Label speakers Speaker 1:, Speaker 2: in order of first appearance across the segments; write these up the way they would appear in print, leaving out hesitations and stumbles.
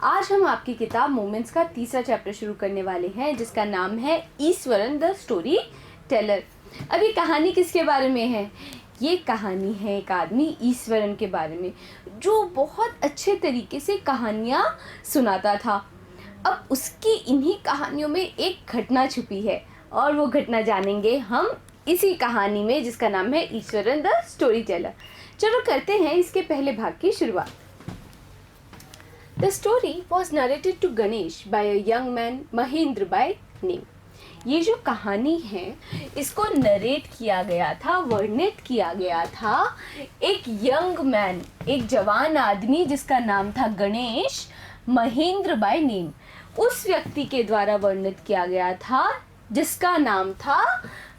Speaker 1: आज हम आपकी किताब मोमेंट्स का तीसरा चैप्टर शुरू करने वाले हैं, जिसका नाम है ईश्वरन द स्टोरी टेलर। अब ये कहानी किसके बारे में है? ये कहानी है एक आदमी ईश्वरन के बारे में, जो बहुत अच्छे तरीके से कहानियाँ सुनाता था। अब उसकी इन्हीं कहानियों में एक घटना छुपी है और वो घटना जानेंगे हम इसी कहानी में, जिसका नाम है ईश्वरन द स्टोरी टेलर। चलो करते हैं इसके पहले भाग की शुरुआत। The story was narrated to Ganesh by a young man Mahendra by name. ये जो कहानी है इसको नरेट किया गया था, वर्णित किया गया था एक यंग मैन, एक जवान आदमी जिसका नाम था गणेश, महेंद्र बाय नेम। उस व्यक्ति के द्वारा वर्णित किया गया था जिसका नाम था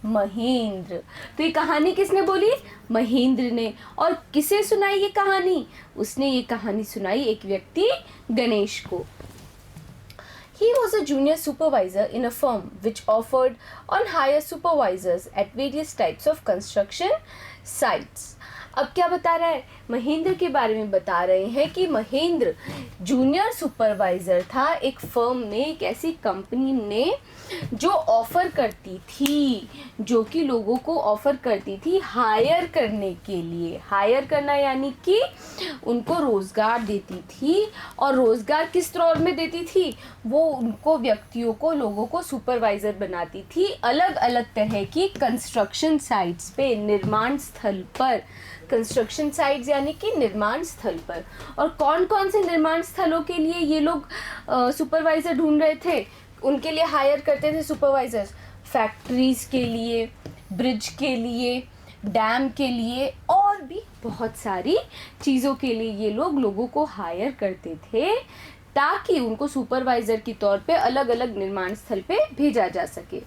Speaker 1: महेंद्र। तो ये कहानी किसने बोली? महेंद्र ने। और किसे सुनाई ये कहानी? उसने ये कहानी सुनाई एक व्यक्ति गणेश को। He was a junior supervisor in a firm which offered on hire supervisors at various types of construction sites. अब क्या बता रहा है? महेंद्र के बारे में बता रहे हैं कि महेंद्र जूनियर सुपरवाइज़र था एक फर्म में, एक ऐसी कंपनी में जो ऑफ़र करती थी, जो कि लोगों को ऑफ़र करती थी हायर करने के लिए। हायर करना यानी कि उनको रोज़गार देती थी। और रोज़गार किस तौर में देती थी? वो उनको, व्यक्तियों को, लोगों को सुपरवाइज़र बनाती थी अलग अलग तरह की कंस्ट्रक्शन साइट्स पे, निर्माण स्थल पर। कंस्ट्रक्शन साइट्स यानी कि निर्माण स्थल पर। और कौन कौन से निर्माण स्थलों के लिए ये लोग सुपरवाइज़र ढूंढ रहे थे, उनके लिए हायर करते थे सुपरवाइज़र्स? फैक्ट्रीज़ के लिए, ब्रिज के लिए, डैम के लिए और भी बहुत सारी चीज़ों के लिए ये लोग लोगों को हायर करते थे, ताकि उनको सुपरवाइज़र के तौर पे अलग अलग निर्माण स्थल पे भेजा जा सके।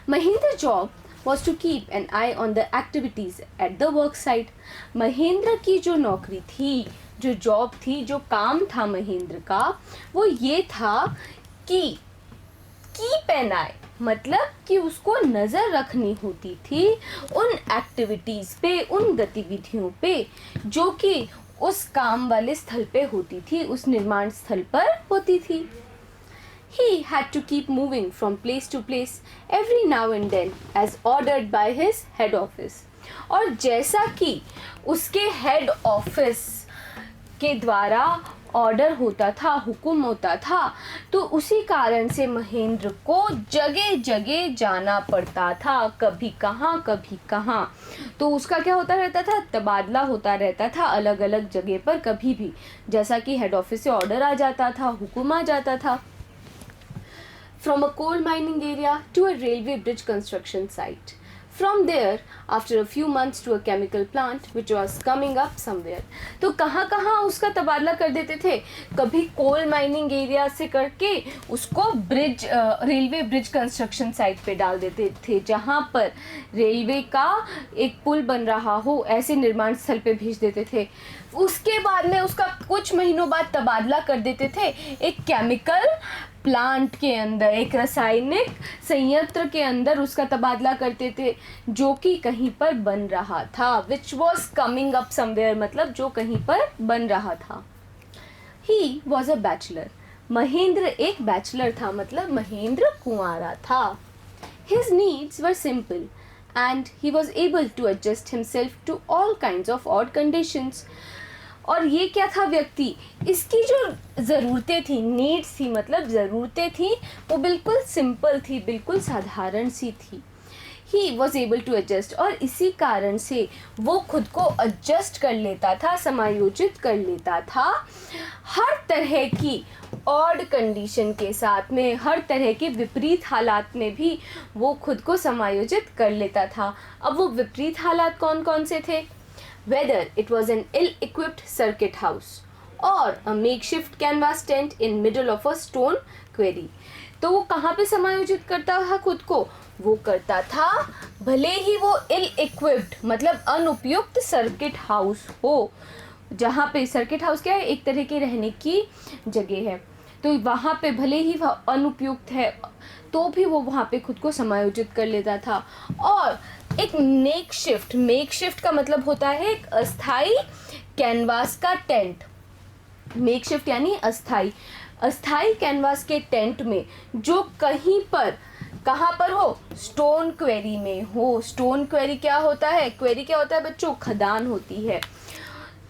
Speaker 1: Mahendra job was to keep an eye on the activities at the work site. Mahendra की जो नौकरी थी, जो जॉब थी, जो काम था महेंद्र का, वो ये था कि कीप एन आई, मतलब कि उसको नज़र रखनी होती थी उन एक्टिविटीज़ पे, उन गतिविधियों पे जो कि उस काम वाले स्थल पे होती थी, उस निर्माण स्थल पर होती थी। He had to keep moving from place to place every now and then as ordered by his head office. और जैसा कि उसके हेड ऑफिस के द्वारा ऑर्डर होता था, हुक्म होता था, तो उसी कारण से महेंद्र को जगह जगह जाना पड़ता था, कभी कहाँ कभी कहाँ। तो उसका क्या होता रहता था? तबादला होता रहता था अलग अलग जगह पर, कभी भी जैसा कि हेड ऑफिस से ऑर्डर आ जाता था, हुक्म आ जाता था। From a coal mining area to a railway bridge construction site. From there, after a few months, to a chemical plant which was coming up somewhere. तो कहाँ कहाँ उसका तबादला कर देते थे? कभी कोल माइनिंग एरिया से करके उसको bridge, railway bridge construction site पे डाल देते थे, जहाँ पर रेलवे का एक पुल बन रहा हो, ऐसे निर्माण स्थल पे भेज देते थे। उसके बाद में उसका कुछ महीनों बाद तबादला कर देते थे एक केमिकल प्लांट के अंदर, एक रासायनिक संयंत्र के अंदर उसका तबादला करते थे, जो कि कहीं पर बन रहा था। Which was coming up somewhere, मतलब जो कहीं पर बन रहा था। He was a bachelor, Mahendra एक बैचलर था, मतलब महेंद्र कुंवारा था। His needs were simple and he was able to adjust himself to all kinds of odd conditions. और ये क्या था व्यक्ति? इसकी जो ज़रूरतें थी, नीड्स थी, मतलब ज़रूरतें थी, वो बिल्कुल सिंपल थी, बिल्कुल साधारण सी थी। He was able to adjust, और इसी कारण से वो खुद को एडजस्ट कर लेता था, समायोजित कर लेता था हर तरह की ऑड कंडीशन के साथ में, हर तरह के विपरीत हालात में भी वो खुद को समायोजित कर लेता था। अब वो विपरीत हालात कौन कौन से थे? Whether it was an ill-equipped circuit house or a makeshift canvas tent in middle of a stone quarry. तो वो कहाँ पे समायोजित करता था खुद को? वो करता था, भले ही वो ill-equipped, मतलब अनुपयुक्त सर्किट हाउस हो, जहाँ पे सर्किट हाउस क्या है? एक तरह के रहने की जगह है। तो वहाँ पे भले ही वह अनुपयुक्त है, तो भी वो वहाँ पे खुद को समायोजित कर लेता था। और एक मेक शिफ्ट का मतलब होता है एक अस्थाई कैनवास का टेंट, मेकशिफ्ट यानी अस्थाई, अस्थाई कैनवास के टेंट में जो कहीं पर, कहाँ पर हो, स्टोन क्वेरी में हो। स्टोन क्वेरी क्या होता है, क्वेरी क्या होता है बच्चों, खदान होती है।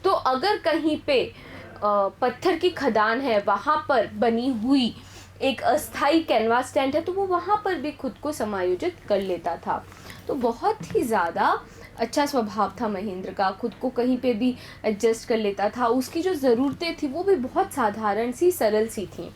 Speaker 1: तो अगर कहीं पे पत्थर की खदान है, वहाँ पर बनी हुई एक अस्थाई कैनवास टेंट है, तो वो वहाँ पर भी खुद को समायोजित कर लेता था। तो बहुत ही ज़्यादा अच्छा स्वभाव था महेंद्र का, खुद को कहीं पे भी एडजस्ट कर लेता था। उसकी जो ज़रूरतें थी वो भी बहुत साधारण सी, सरल सी थी।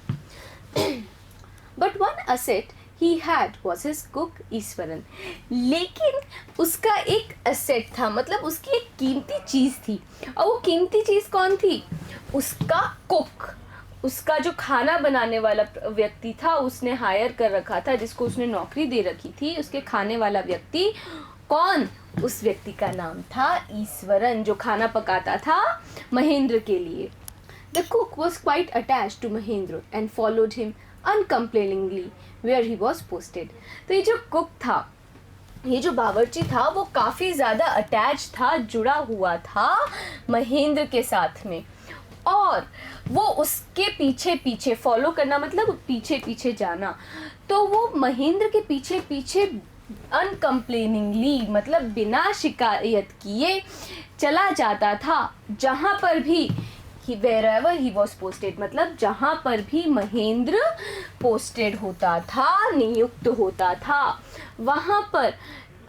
Speaker 1: But one asset he had was his cook Eswaran. लेकिन उसका एक असेट था, मतलब उसकी एक कीमती चीज़ थी। और वो कीमती चीज़ कौन थी, उसका कुक, उसका जो खाना बनाने वाला व्यक्ति था, उसने हायर कर रखा था, जिसको उसने नौकरी दे रखी थी, उसके खाने वाला व्यक्ति कौन, उस व्यक्ति का नाम था ईश्वरन, जो खाना पकाता था महेंद्र के लिए। The cook was quite attached to Mahendra and followed him uncomplainingly where he was posted. तो ये जो कुक था, ये जो बावर्ची था, वो काफ़ी ज़्यादा अटैच था, जुड़ा हुआ था महेंद्र के साथ में, और वो उसके पीछे पीछे, फॉलो करना मतलब पीछे पीछे जाना, तो वो महेंद्र के पीछे पीछे अनकम्प्लेनिंगली मतलब बिना शिकायत किए चला जाता था, जहाँ पर भी wherever he was posted, मतलब जहाँ पर भी महेंद्र पोस्टेड होता था, नियुक्त होता था, वहाँ पर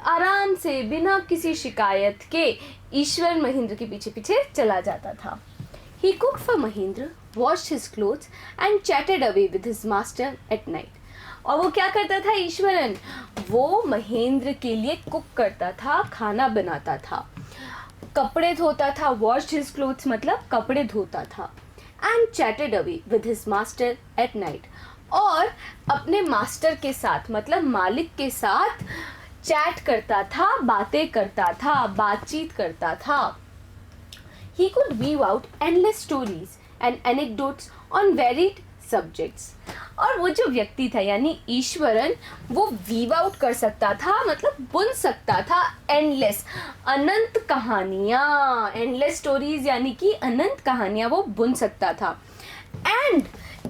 Speaker 1: आराम से बिना किसी शिकायत के ईश्वर महेंद्र के पीछे पीछे चला जाता था। He cooked for Mahendra, washed his clothes and chatted away with his master at night. और वो क्या करता था ईश्वरन, वो महेंद्र के लिए कुक करता था, खाना बनाता था, कपड़े धोता था, washed his clothes मतलब कपड़े धोता था, and chatted away with his master at night, और अपने मास्टर के साथ मतलब मालिक के साथ चैट करता था, बातें करता था, बातचीत करता था। He could weave out endless stories and anecdotes on varied subjects. और वो जो व्यक्ति था यानी ईश्वरन, वो वीव आउट कर सकता था, मतलब बुन सकता था एंडलेस, अनंत कहानियाँ, एंडलेस स्टोरीज यानी कि अनंत कहानियाँ वो बुन सकता था, एंड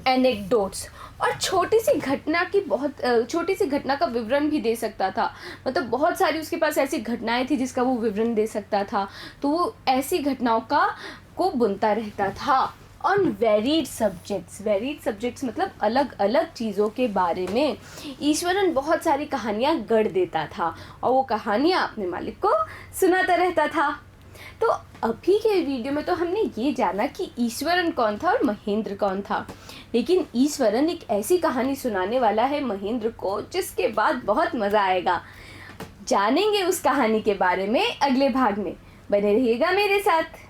Speaker 1: एनेक्डोट्स, और छोटी सी घटना की, बहुत छोटी सी घटना का विवरण भी दे सकता था, मतलब बहुत सारी उसके पास ऐसी घटनाएं थी जिसका वो विवरण दे सकता था, तो वो ऐसी घटनाओं को बुनता रहता था। ऑन वेरीड सब्जेक्ट्स मतलब अलग अलग चीज़ों के बारे में ईश्वरन बहुत सारी कहानियाँ गढ़ देता था, और वो कहानियाँ अपने मालिक को सुनाता रहता था। तो अभी के वीडियो में तो हमने ये जाना कि ईश्वरन कौन था और महेंद्र कौन था, लेकिन ईश्वरन एक ऐसी कहानी सुनाने वाला है महेंद्र को जिसके बाद बहुत मज़ा आएगा। जानेंगे उस कहानी के बारे में अगले भाग में, बने रहिएगा मेरे साथ।